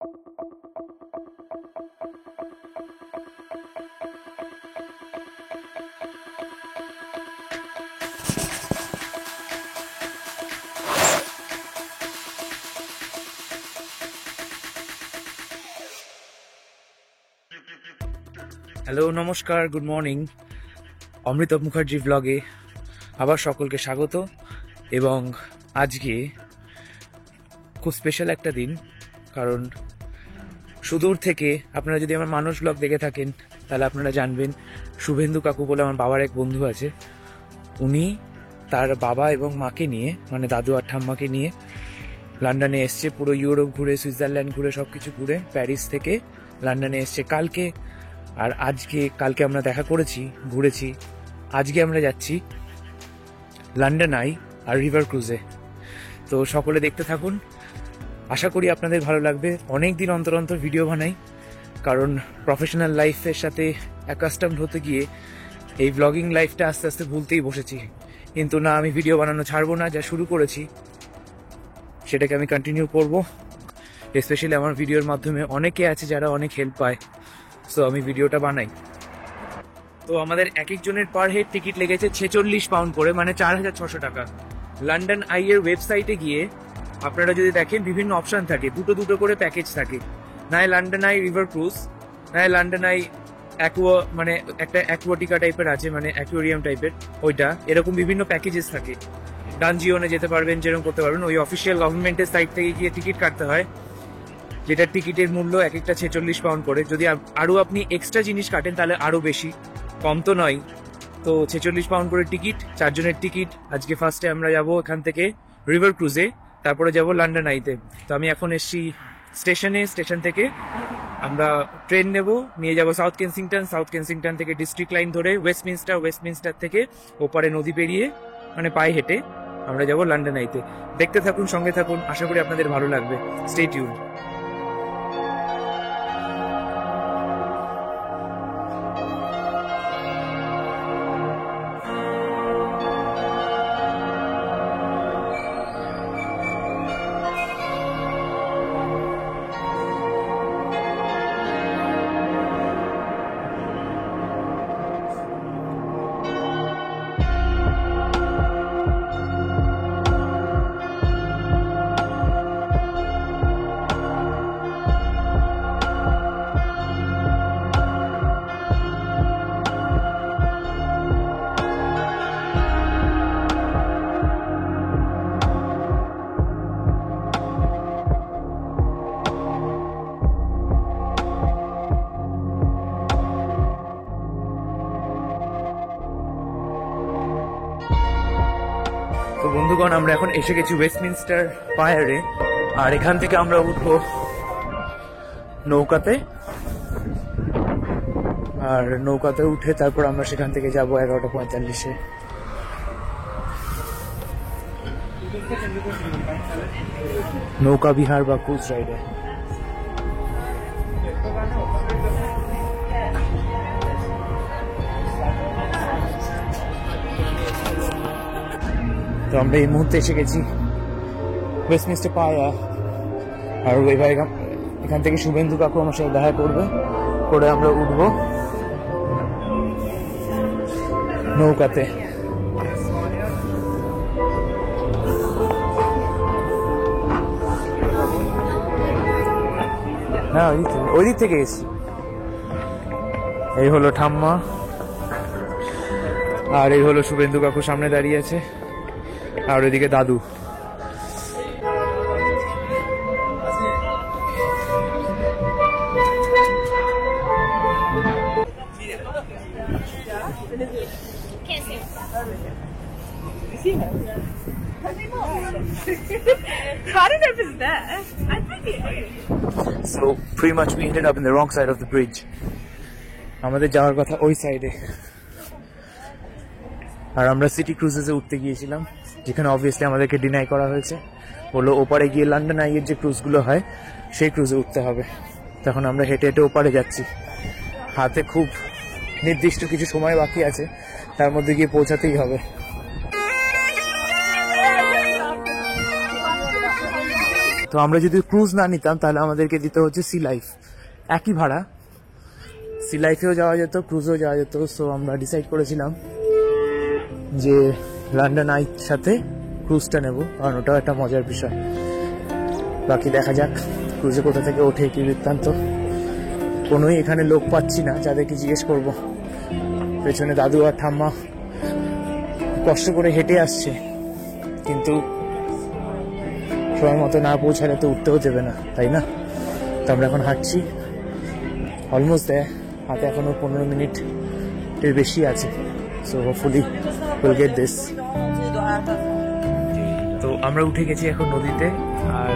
Hello, নমস্কার, good morning. অমৃত মুখার্জি ব্লগে আবার সকলকে স্বাগত। এবং আজকে খুব স্পেশাল একটা দিন, কারণ সুদূর থেকে আপনারা যদি আমার মানুষ ব্লগ দেখে থাকেন তাহলে আপনারা জানবেন শুভেন্দু কাকু বলে আমার বাবার এক বন্ধু আছে। উনি তার বাবা এবং মাকে নিয়ে, মানে দাদু আর ঠাম্মাকে নিয়ে লন্ডনে এসছে। পুরো ইউরোপ ঘুরে, সুইজারল্যান্ড ঘুরে, সব কিছু ঘুরে প্যারিস থেকে লন্ডনে এসছে কালকে। আর কালকে আমরা দেখা করেছি, ঘুরেছি। আজকে আমরা যাচ্ছি লন্ডন আই আর রিভার ক্রুজে। তো সকলে দেখতে থাকুন, আশা করি আপনাদের ভালো লাগবে। অনেক দিন অন্তর অন্তর ভিডিও বানাই, কারণ প্রফেশনাল লাইফের সাথে অ্যাকাস্টমড হতে গিয়ে এই ব্লগিং লাইফটা আস্তে আস্তে ভুলতেই বসেছি। কিন্তু না, আমি ভিডিও বানানো ছাড়বো না। যা শুরু করেছি সেটাকে আমি কন্টিনিউ করব। স্পেশালি আমার ভিডিওর মাধ্যমে অনেকে আছে যারা অনেক হেল্প পায়, সো আমি ভিডিওটা বানাই। তো আমাদের এক একজনের পার হেড টিকিট লেগেছে 46 পাউন্ড করে, মানে 4600 টাকা। লন্ডন আই এর ওয়েবসাইটে গিয়ে আপনারা যদি দেখেন বিভিন্ন অপশন থাকে, দুটো করে প্যাকেজ থাকে। নয় লন্ডন আই রিভার ক্রুজ, নয় লন্ডন আই অ্যাকুয়া, মানে একটা অ্যাকুয়াটিকা টাইপের আছে, মানে অ্যাকুয়ারিয়াম টাইপের, ওইটা। এরকম বিভিন্ন প্যাকেজেস থাকে। ডানজিওনে যেতে পারবেন, যেরকম করতে পারবেন। ওই অফিসিয়াল গভর্নমেন্টের সাইট থেকে গিয়ে টিকিট কাটতে হয়, যেটার টিকিটের মূল্য এক একটা 46 পাউন্ড করে। যদি আরও আপনি এক্সট্রা জিনিস কাটেন তাহলে আরও বেশি, কম তো নয়। তো 46 পাউন্ড করে টিকিট, 4 জনের টিকিট। আজকে ফার্স্টে আমরা যাব এখান থেকে রিভার ক্রুজে, তারপরে যাব লন্ডন আইতে। তো আমি এখন এসছি স্টেশনে। স্টেশন থেকে আমরা ট্রেন নেব, নিয়ে যাব সাউথ কেনসিংটন। সাউথ কেনসিংটন থেকে ডিস্ট্রিক্ট লাইন ধরে ওয়েস্টমিনস্টার, ওয়েস্টমিনস্টার থেকে ওপারে নদী পেরিয়ে, মানে পায়ে হেঁটে আমরা যাব লন্ডন আইতে। দেখতে থাকুন, সঙ্গে থাকুন, আশা করি আপনাদের ভালো লাগবে। Stay tuned. তো বন্ধুগণ, আমরা এখন এসে গেছি ওয়েস্টমিনস্টার পায়ারে। আর এখান থেকে আমরা উঠবো নৌকাতে। আর নৌকাতে উঠে তারপর আমরা সেখান থেকে যাবো 11:45-এ। নৌকা বিহার বা ক্রুজ রাইডে। তো আমরা এই মুহূর্তে এসে গেছি ওয়েস্টমিনস্টার পায়া। আর এবার এখান থেকে শুভেন্দু কাকু আমার সাথে দেখা করবে, করে আমরা উঠবো নৌকাতে। না, ওই দিক থেকে এসছি। এই হলো ঠাম্মা, আর এই হলো শুভেন্দু কাকু সামনে দাঁড়িয়ে আছে, আর ওইদিকে দাদু। I don't know if it's there. I think it is. So pretty much we ended up in the wrong side of the bridge. আমাদের যাওয়ার কথা ওই সাইডে। আর আমরা সিটি ক্রুজেসে উঠতে গিয়েছিলাম, যেখানে অবভিয়াসলি আমাদেরকে ডিনাই করা হয়েছে। বললো ওপারে গিয়ে লন্ডন আইয়ের যে ক্রুজগুলো হয় সেই ক্রুজে উঠতে হবে। তখন আমরা হেঁটে হেঁটে ওপারে যাচ্ছি। হাতে খুব নির্দিষ্ট কিছু সময় বাকি আছে, তার মধ্যে গিয়ে পৌঁছাতেই হবে। তো আমরা যদি ক্রুজ না নিতাম তাহলে আমাদেরকে দিতে হচ্ছে সি লাইফ, একই ভাড়া, সি লাইফেও যাওয়া যেত ক্রুজেও যাওয়া যেত। সো আমরা ডিসাইড করেছিলাম যে লন্ডন আইর সাথে ক্রুজটা নেব, কারণ ওটাও একটা মজার বিষয়। বাকি দেখা যাক ক্রুজে কোথা থেকে ওঠে কি বৃত্তান্ত। কোনোই এখানে লোক পাচ্ছি না যাদেরকে জিজ্ঞেস করব। পেছনে দাদু আর ঠাম্মা কষ্ট করে হেঁটে আসছে, কিন্তু সময় মতো না পৌঁছালে তো উঠতেও দেবে না, তাই না? তো আমরা এখন হাঁটছি, অলমোস্ট দেয়, হাতে এখনো 15 মিনিটের বেশি আছে। So hopefully will get this. তো আমরা উঠে গেছি এখন নদীতে, আর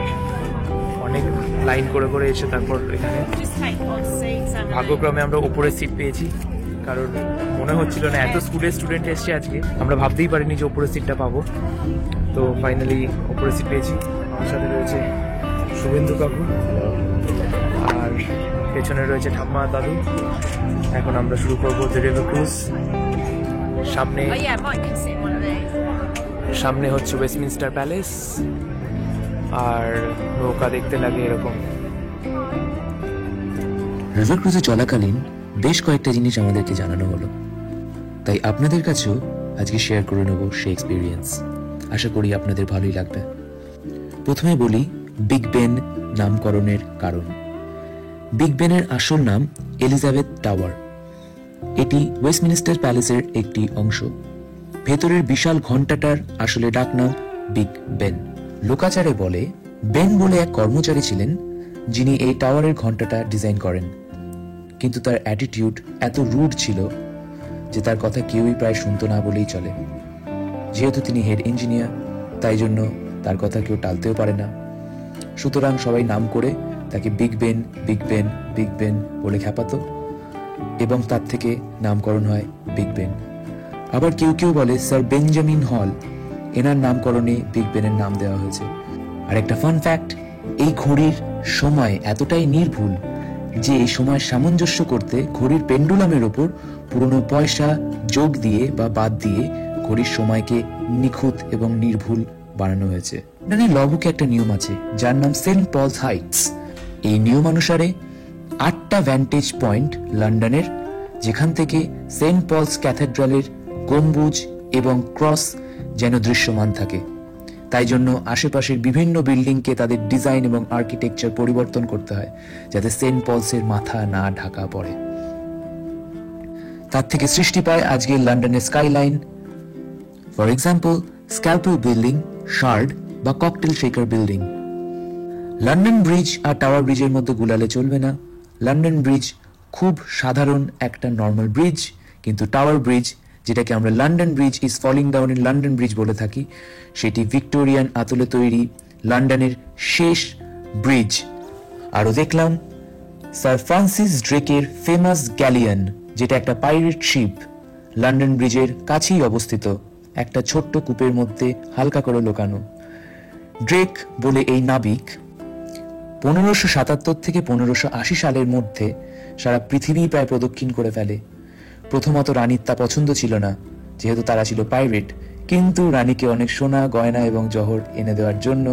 অনেক লাইন করে করে এসে তারপর এখানে ভাগ্যক্রমে আমরা উপরের সিট পেয়েছি, কারণ মনে হচ্ছিল না, এত স্টুডেন্ট এসছে আজকে, আমরা ভাবতেই পারিনি যে উপরের সিটটা পাবো। তো ফাইনালি উপরের সিট পেয়েছি। আমার সাথে রয়েছে শুভেন্দু কাকু, আর পেছনে রয়েছে ঠাম্মা দাদু। এখন আমরা শুরু করবো দ্য রিভার ক্রুজ। সামনে হচ্ছে ওয়েস্টমিনস্টার প্যালেস, আর নৌকা দেখতে লাগে এরকম। রিভার ক্রুজে চলাকালীন বেশ কয়েকটা জিনিস আমাদেরকে জানানো হলো, তাই আপনাদের কাছেও আজকে শেয়ার করে নেব সেই এক্সপিরিয়েন্স। আশা করি আপনাদের ভালোই লাগবে। প্রথমে বলি বিগ বেন নামকরণের কারণ। বিগ বেনের আসল নাম এলিজাবেথ টাওয়ার। এটি ওয়েস্টমিনস্টার প্যালেসের একটি অংশ। ভেতরের বিশাল ঘণ্টাটার আসলে ডাকনাম বিগ বেন। লোকাচারে বলে বেন বলে এক কর্মচারী ছিলেন যিনি এই টাওয়ারের ঘণ্টাটা ডিজাইন করেন, কিন্তু তার অ্যাটিটিউড এত রুড ছিল যে তার কথা কেউই প্রায় শুনতো না বলেই চলে। যেহেতু তিনি হেড ইঞ্জিনিয়ার, তাই জন্য তার কথা কেউ টালতেও পারে না। সুতরাং সবাই নাম করে তাকে big Ben big Ben big Ben বলে খ্যাপাতো, এবং তার থেকে নামকরণ হয় বিগ বেন। আবার কেউ কেউ বলে স্যার বেঞ্জামিন হল, এনার নামকরণে বিগ বেনের নাম দেওয়া হয়েছে। আর একটা ফান ফ্যাক্ট, এই ঘড়ির সময় এতটাই নির্ভুল যে এই সময় সামঞ্জস্য করতে ঘড়ির পেন্ডুলামের ওপর পুরনো পয়সা যোগ দিয়ে বা বাদ দিয়ে ঘড়ির সময়কে নিখুঁত এবং নির্ভুল বানানো হয়েছে। লন্ডনের ল বুকে একটা নিয়ম আছে যার নাম সেন্ট পলস হাইটস। এই নিয়ম অনুসারে 8টা ভ্যান্টেজ পয়েন্ট লন্ডনের, যেখান থেকে সেন্ট পলস ক্যাথেড্রালের গম্বুজ এবং ক্রস যেন দৃশ্যমান থাকে। তাই জন্য আশেপাশের বিভিন্ন বিল্ডিংকে তাদের ডিজাইন এবং আর্কিটেকচার পরিবর্তন করতে হয়, যাতে সেন্ট পলসের মাথা না ঢাকা পড়ে। তার থেকে সৃষ্টি পায় আজকের লন্ডনের skyline. For example, Scalpel building, Shard বা cocktail shaker building. London Bridge আর টাওয়ার ব্রিজের মধ্যে গুলালে চলবে না। লন্ডন ব্রিজ খুব সাধারণ একটা নর্মাল ব্রিজ, কিন্তু টাওয়ার ব্রিজ, যেটাকে আমরা London Bridge is falling down in London Bridge বলে থাকি, সেটি ভিক্টোরিয়ান আতলে তৈরি লন্ডনের শেষ ব্রিজ। আরও দেখলাম স্যার ফ্রান্সিস ড্রেকের ফেমাস গ্যালিয়ন, যেটা একটা পাইরেট শিপ, লন্ডন ব্রিজের কাছেই অবস্থিত, একটা ছোট্ট কূপের মধ্যে হালকা করে লুকানো। ড্রেক বলে এই নাবিক 1577 থেকে 1580 সালের মধ্যে সারা পৃথিবী প্রায় প্রদক্ষিণ করে ফেলে। প্রথমত রানীর তা পছন্দ ছিল না, যেহেতু তারা ছিল পাইরেট, কিন্তু রানীকে অনেক সোনা গয়না এবং জহর এনে দেওয়ার জন্য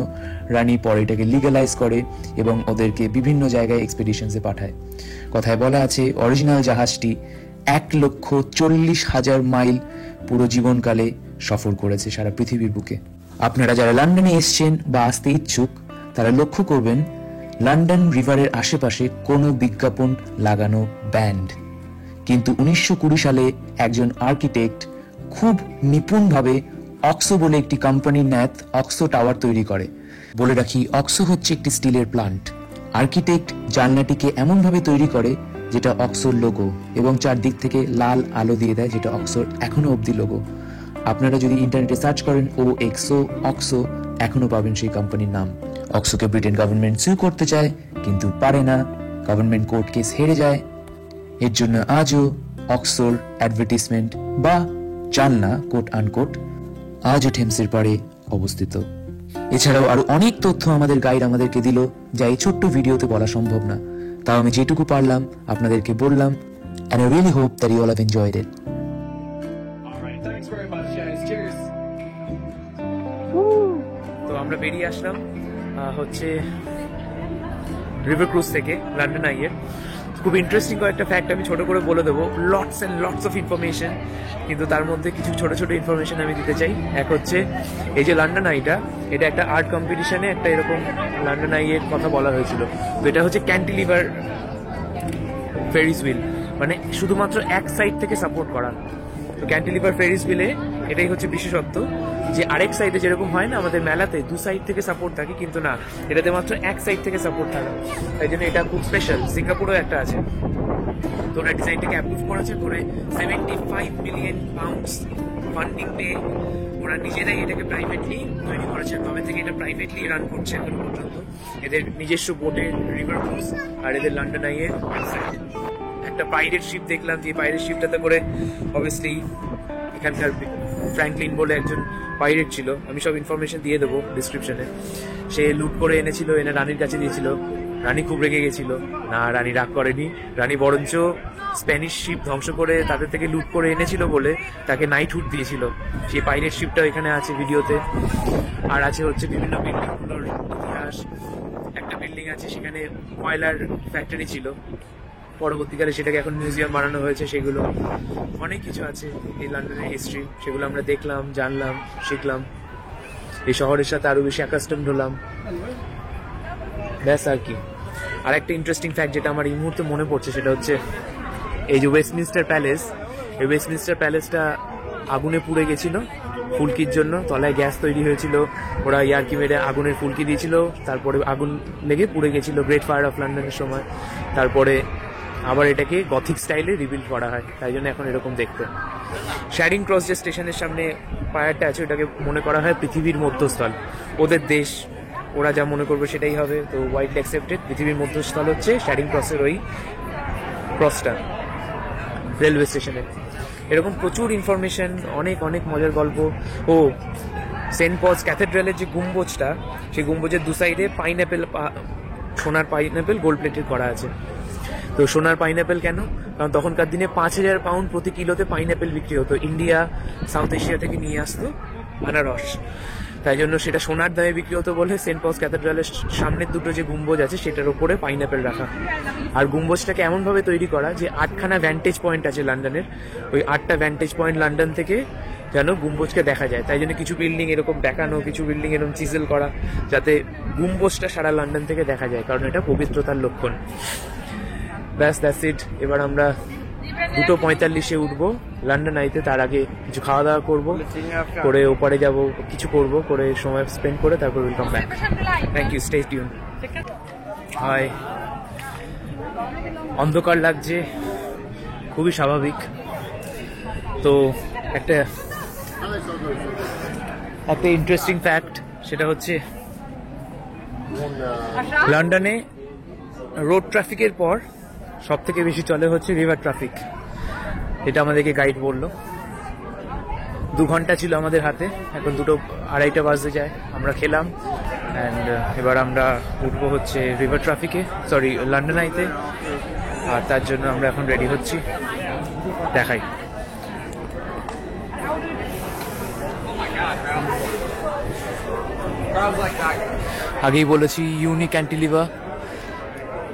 রানী পরে এটাকে লিগালাইজ করে এবং ওদেরকে বিভিন্ন জায়গায় এক্সপেডিশনসে পাঠায়। কথায় বলা আছে অরিজিনাল জাহাজটি 1,40,000 মাইল পুরো জীবনকালে সফর করেছে সারা পৃথিবীর বুকে। আপনারা যারা লন্ডনে এসছেন বা আসতে ইচ্ছুক, তারা লক্ষ্য করবেন লন্ডন রিভারের আশেপাশে কোনো বিজ্ঞাপন লাগানো ব্যান্ড। কিন্তু 1920 সালে একজন আর্কিটেক্ট খুব নিপুণভাবে অক্সো বলে একটি কোম্পানির ন্যাত অক্সো টাওয়ার তৈরি করে। বলে রাখি, অক্সো হচ্ছে একটি স্টিলের প্লান্ট। আর্কিটেক্ট জানলাটিকে এমনভাবে তৈরি করে যেটা অক্সোর লোগো, এবং চারদিক থেকে লাল আলো দিয়ে দেয়, যেটা অক্সোর এখনো অবধি লোগো। আপনারা যদি ইন্টারনেটে সার্চ করেন OXO অক্সো, এখনো পাবেন সেই কোম্পানির নাম। অক্সোকে ব্রিটেন গভর্নমেন্ট সু করতে চায়, কিন্তু পারে না, গভর্নমেন্ট কোর্ট কেস হেরে যায়। এর জন্য আজও অক্সোর অ্যাডভার্টিসমেন্ট বা জানলা কোট আনকোট আজও টেমসের পাড়ে অবস্থিত। এছাড়াও আরো অনেক তথ্য আমাদের গাইড আমাদেরকে দিল, যা এই ছোট্ট ভিডিওতে বলা সম্ভব না। তাও আমি যেটুকু পারলাম আপনাদেরকে বললাম, and I really hope that you all have enjoyed it. All right, thanks very much, guys. Cheers. তো আমরা বেরিয়ে আসলাম হচ্ছে রিভার ক্রুজ থেকে লন্ডন আইয়ের। খুব ইন্টারেস্টিং কয়েকটা ফ্যাক্ট আমি ছোট করে বলে দেবো, lots and lots of information, কিন্তু তার মধ্যে কিছু ছোট ছোট ইনফরমেশন আমি দিতে চাই। এক হচ্ছে এই যে লন্ডন আইটা, এটা একটা আর্ট কম্পিটিশনে একটা এরকম লন্ডন আইয়ের কথা বলা হয়েছিল। তো এটা হচ্ছে ক্যান্টিলিভার ফেরিস হুইল, মানে শুধুমাত্র এক সাইড থেকে সাপোর্ট করা। তো ক্যান্টিলিভার ফেরিস হুইলে এটাই হচ্ছে বিশেষত্ব, যে আরেক সাইডে যেরকম হয় না আমাদের মেলাতে দু সাইড থেকে সাপোর্ট থাকে, কিন্তু না, এটাতে মাত্র এক সাইড থেকে সাপোর্ট থাকে। তাই জন্য এটা খুব স্পেশাল। সিঙ্গাপুরেও একটা আছে। তো ওরা ডিজাইনটাকে অ্যাপ্রুভ করেছে করে 75 মিলিয়ন পাউন্ডস ফান্ডিং পেয়ে ওরা নিজেরাই এটাকে প্রাইভেটলি তৈরি করেছে। তবে থেকে এটা প্রাইভেটলি রান করছে এখনো পর্যন্ত। এদের নিজস্ব বোটের রিভার ক্রুজ আর এদের লন্ডন আইয়ের ওয়েবসাইট। একটা পাইরেট শিপ দেখলাম, যে পাইরেট শিপটাতে করে অবভিয়াসলি এখানকার ফ্র্যাঙ্কলিন বলে একজন পাইরেট ছিল, আমি সব ইনফরমেশন দিয়ে দেবো ডিসক্রিপশনে। সে লুট করে এনেছিল, এনে রানীর কাছে দিয়েছিল। রানী খুব রেগে গেছিল। না, রানী রাগ করেনি। রানী বরঞ্চ স্প্যানিশ শিপ ধ্বংস করে তাদের থেকে লুট করে এনেছিল বলে তাকে নাইটহুড দিয়েছিল। সেই পাইরেট শিপটা এখানে আছে ভিডিওতে। আর আছে হচ্ছে বিভিন্ন বিল্ডিংগুলোর ইতিহাস। একটা বিল্ডিং আছে সেখানে কয়লার ফ্যাক্টরি ছিল, পরবর্তীকালে সেটাকে এখন মিউজিয়াম বানানো হয়েছে। সেগুলো অনেক কিছু আছে এই লন্ডনের হিস্ট্রি, সেগুলো আমরা দেখলাম, জানলাম, শিখলাম। এই শহরের সাথে আরো বেশি অ্যাকাস্টমড হলাম, ব্যাস আর কি। আর একটা ইন্টারেস্টিং ফ্যাক্ট যেটা আমার এই মুহূর্তে মনে পড়ছে, সেটা হচ্ছে এই যে ওয়েস্টমিনস্টার প্যালেস, এই ওয়েস্টমিনস্টার প্যালেসটা আগুনে পুড়ে গেছিল ফুলকির জন্য। তলায় গ্যাস তৈরি হয়েছিল, ওরা ইয়ার্কি মেরে আগুনের ফুলকি দিয়েছিল, তারপরে আগুন লেগে পুড়ে গেছিল গ্রেট ফায়ার অফ লন্ডনের সময়। তারপরে আবার এটাকে গথিক স্টাইলে রিবিল্ড করা হয়, তাই জন্য এখন এরকম দেখতে। শ্যারিং ক্রস যে স্টেশনের সামনে পায়ারটা আছে, ওটাকে মনে করা হয় পৃথিবীর মধ্যস্থল। ওদের দেশ, ওরা যা মনে করবে সেটাই হবে। তো ওয়াইডলি অ্যাকসেপ্টেড পৃথিবীর মধ্যস্থল হচ্ছে শ্যারিং ক্রসের ওই ক্রসটা রেলওয়ে স্টেশনে। এরকম প্রচুর ইনফরমেশন, অনেক অনেক মজার গল্প। ও সেন্ট পলস ক্যাথেড্রালের যে গম্বুজটা, সেই গম্বুজের দু সাইডে পাইনঅ্যাপেল, সোনার পাইনঅ্যাপেল গোল্ড প্লেটেড করা আছে। তো সোনার পাইনঅ্যাপেল কেন? কারণ তখনকার দিনে 5000 পাউন্ড প্রতি কিলোতে পাইনঅ্যাপেল বিক্রি হতো। ইন্ডিয়া, সাউথ এশিয়া থেকে নিয়ে আসতো আনারস, তাই জন্য সেটা সোনার দামে বিক্রি হতো বলে সেন্ট পলস ক্যাথেড্রালের সামনের দুটো যে গম্বুজ আছে সেটার উপরে পাইনঅ্যাপেল রাখা। আর গম্বুজটাকে এমনভাবে তৈরি করা যে 8খানা ভ্যান্টেজ পয়েন্ট আছে লন্ডনের, ওই 8টা ভ্যান্টেজ পয়েন্ট লন্ডন থেকে যেন গম্বুজকে দেখা যায়। তাই জন্য কিছু বিল্ডিং এরকম দেখানো, কিছু বিল্ডিং এরকম চিজেল করা, যাতে গম্বুজটা সারা লন্ডন থেকে দেখা যায়, কারণ এটা পবিত্রতার লক্ষণ। ব্যাস, দ্যাটস ইট। এবার আমরা 2:45-এ উঠবো লন্ডন আইতে। তার আগে কিছু খাওয়া দাওয়া করবো, করে ওপারে যাব, কিছু করব, করে সময় স্পেন্ড করে তারপর will come back. Thank you, stay tune. Hi, অন্ধকার লাগছে, খুবই স্বাভাবিক। তো একটা ইন্টারেস্টিং ফ্যাক্ট, সেটা হচ্ছে লন্ডনে রোড ট্রাফিকের পর সব থেকে বেশি চলে হচ্ছে রিভার ট্রাফিক। এটা আমাদেরকে গাইড বললো। 2 ঘন্টা ছিল আমাদের হাতে, এখন 2:30 বাজতে যায়। আমরা খেলাম অ্যান্ড এবার আমরা উঠবো হচ্ছে রিভার ট্রাফিকে, সরি লন্ডন আইতে। আর তার জন্য আমরা এখন রেডি হচ্ছি, দেখাই। আগেই বলেছি ইউনিক ক্যান্টিলিভার।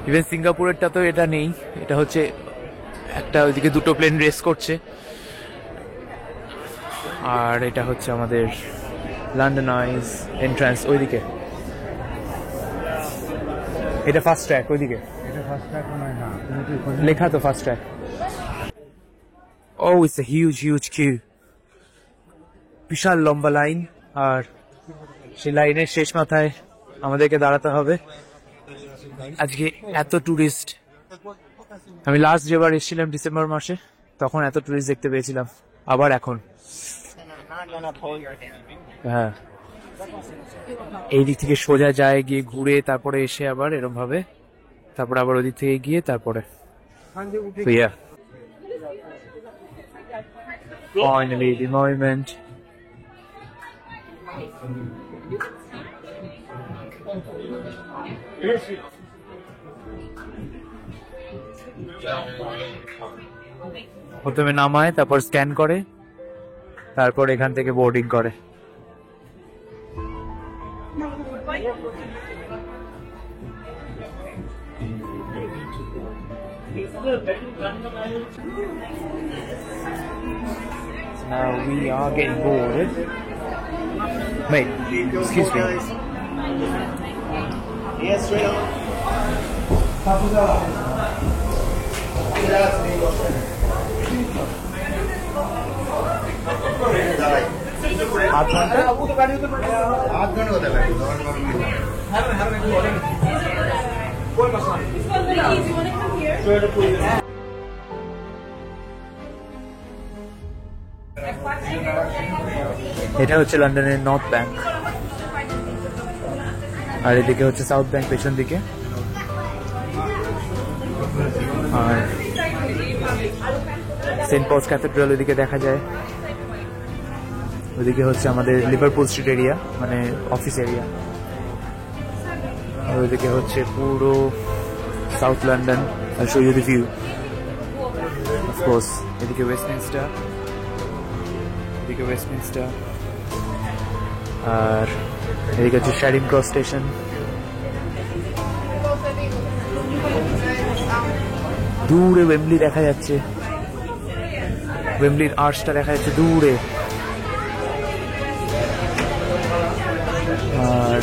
ইভেন সিঙ্গাপুরেরটা তো এটা নেই, এটা হচ্ছে একটা, ওইদিকে 2টো প্লেন রেস করছে। আর এটা হচ্ছে আমাদের লন্ডন আইজ এন্ট্রান্স, ওইদিকে। এটা ফাস্ট ট্র্যাক, ওইদিকে লেখা তো fast track. Oh it's a huge queue, বিশাল লম্বা লাইন। আর সেই লাইনের শেষ মাথায় আমাদেরকে দাঁড়াতে হবে। আজকে এত ট্যুরিস্ট, আমি লাস্ট যেবার এসেছিলাম ডিসেম্বর মাসে, তখন এত ট্যুরিস্ট দেখতে পেয়েছিলাম। আবার এখন, হ্যাঁ, এই দিক থেকে সোজা যায়, গিয়ে ঘুরে তারপরে এসে আবার এরকম ভাবে, তারপর আবার ওদিক থেকে গিয়ে তারপরে। So yeah, finally the moment. প্রথমে নামায়, তারপর স্ক্যান করে, তারপর এখান থেকে বোর্ডিং করে। Now we are getting boarded. Mate, excuse me. Yes, straight on. आठ घंटा आठ घंटे होता है Please, you want to come here? এটা হচ্ছে লন্ডনের নর্থ ব্যাংক, আর এদিকে হচ্ছে সাউথ ব্যাংক পেছন দিকে। আর সেন্ট পলস ক্যাথেড্রাল ওইদিকে দেখা যায়। ওইদিকে হচ্ছে আমাদের লিভারপুল স্ট্রিট এরিয়া, মানে অফিস এরিয়া। আর ওইদিকে হচ্ছে পুরো সাউথ লন্ডন। আর show you the view, of course. এদিকে ওয়েস্টমিনস্টার, এদিকে ওয়েস্টমিনস্টার, আর এদিকে হচ্ছে শ্যারিং ক্রস স্টেশন। দূরে ওয়েম্বলি দেখা যাচ্ছে, ওয়েম্বলির আর্চটা দেখা যাচ্ছে দূরে। আর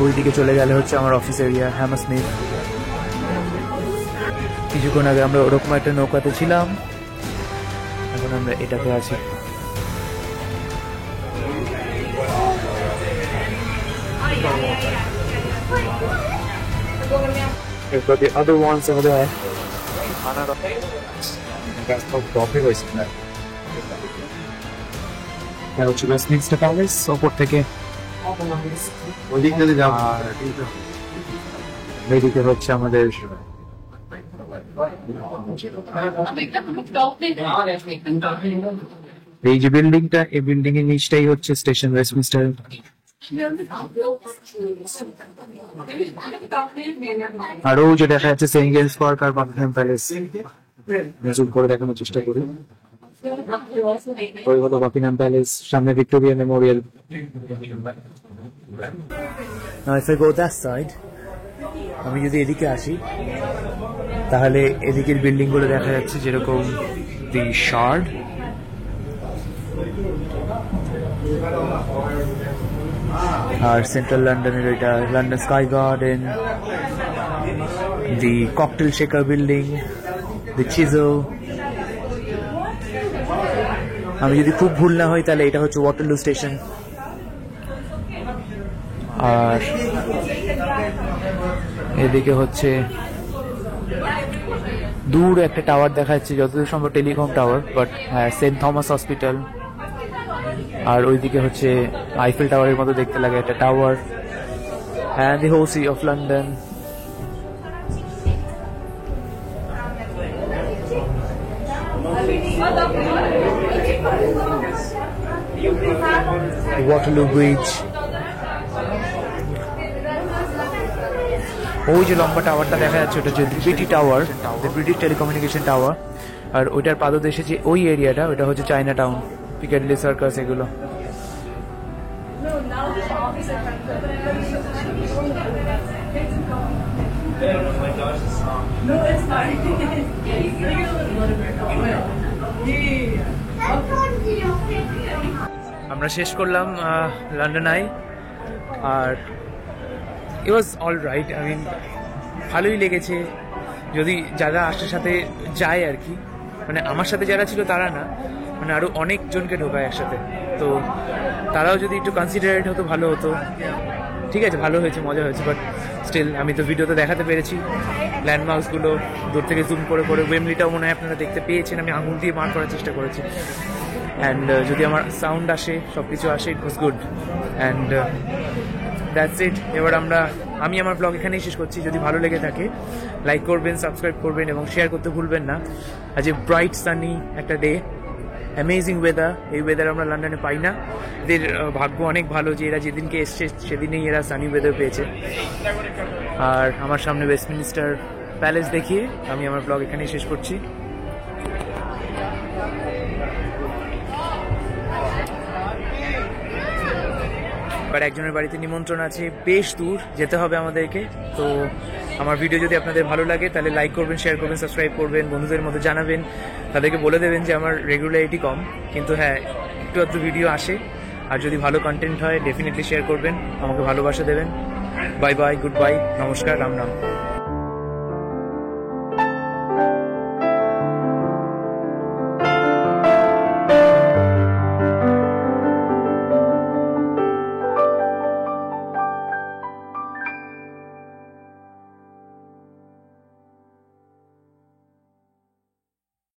ওইদিকে চলে গেলে হচ্ছে আমার অফিস এরিয়া হ্যামারস্মিথ। কিছুক্ষণ আগে আমরা ওরকম একটা নৌকাতে ছিলাম, এখন আমরা এটাতে আছি। We've got the other ones over there. হচ্ছে ওয়েস্টমিনস্টার প্যালেস ওপর থেকে, ওই দিক থেকে যাবো। আর এদিকে হচ্ছে আমাদের এই যে বিল্ডিংটা, এই বিল্ডিং এর নিচটাই হচ্ছে স্টেশন ওয়েস্টমিনস্টার। আর ও যে দেখা যাচ্ছে সেন্ট জেমস পার্ক আর বাকিংহাম প্যালেস। জুম করে দেখানোর চেষ্টা করি। ওই হলো বাকিংহাম প্যালেস, সামনে Victoria Memorial. Now if I go that side, আমি যদি এদিকে আসি তাহলে এদিকের বিল্ডিং গুলো দেখা যাচ্ছে, যেরকম দি শার্ড, আর সেন্ট্রাল লন্ডনের ওইটা লন্ডন স্কাই গার্ডেন, দি ককটেল শেকার বিল্ডিং, দি চিজেল। আমি যদি খুব ভুল না হই তাহলে এটা হচ্ছে ওয়াটারলু স্টেশন। আর এদিকে হচ্ছে দূরে একটা টাওয়ার দেখা যাচ্ছে, যতদূর সম্ভব টেলিকম টাওয়ার, বাট হ্যাঁ সেন্ট থমাস হসপিটাল। আর ওইদিকে হচ্ছে আইফেল টাওয়ারের মতো দেখতে লাগে একটা tower, and the whole city of London. Waterloo Bridge, ওই যে লম্বা টাওয়ারটা দেখা যাচ্ছে ওটা হচ্ছে ব্রিটি টাওয়ার, ব্রিটিশ টেলিকমিউনিকেশন টাওয়ার। আর ওইটার পাদদেশে যে ওই এরিয়াটা, ওটা হচ্ছে চায়না টাউন, পিকাডিলি সার্কাস, এগুলো। আমরা শেষ করলাম লন্ডন আই, আর it was all right. I mean ভালোই লেগেছে, যদি যারা আসার সাথে যায় আর কি, মানে আমার সাথে যারা ছিল তারা না, মানে আরো অনেকজনকে ঢোকায় একসাথে, তো তারাও যদি একটু কনসিডারেট হতো ভালো হতো। ঠিক আছে, ভালো হয়েছে, মজা হয়েছে, বাট স্টিল আমি তো ভিডিওতে দেখাতে পেরেছি ল্যান্ডমার্কসগুলো দূর থেকে জুম করে করে। ওয়েমলিটাও মনে হয় আপনারা দেখতে পেয়েছেন, আমি আঙুল দিয়ে মার্ক করার চেষ্টা করেছি। অ্যান্ড যদি আমার সাউন্ড আসে, সব কিছু আসে, it was good. And that's it. এবার আমি আমার ব্লগ এখানেই শেষ করছি। যদি ভালো লেগে থাকে লাইক করবেন, সাবস্ক্রাইব করবেন এবং শেয়ার করতে ভুলবেন না। আজ ব্রাইট সানি একটা ডে, অ্যামেজিং ওয়েদার। এই ওয়েদার আমরা লন্ডনে পাই না। এদের ভাগ্য অনেক ভালো যে এরা যেদিনকে এসছে সেদিনেই এরা সানি ওয়েদার পেয়েছে। আর আমার সামনে ওয়েস্টমিনস্টার প্যালেস দেখিয়ে আমি আমার ব্লগ এখানেই শেষ করছি। এবার একজনের বাড়িতে নিমন্ত্রণ আছে, বেশ দূর যেতে হবে আমাদেরকে। তো আমার ভিডিও যদি আপনাদের ভালো লাগে তাহলে লাইক করবেন, শেয়ার করবেন, সাবস্ক্রাইব করবেন, বন্ধুদের মধ্যে জানাবেন, তাদেরকে বলে দেবেন যে আমার রেগুলারিটি কম, কিন্তু হ্যাঁ একটু আধটু ভিডিও আসে। আর যদি ভালো কন্টেন্ট হয় ডেফিনেটলি শেয়ার করবেন, আমাকে ভালোবাসা দেবেন। বাই বাই, গুড বাই, নমস্কার, রাম রাম।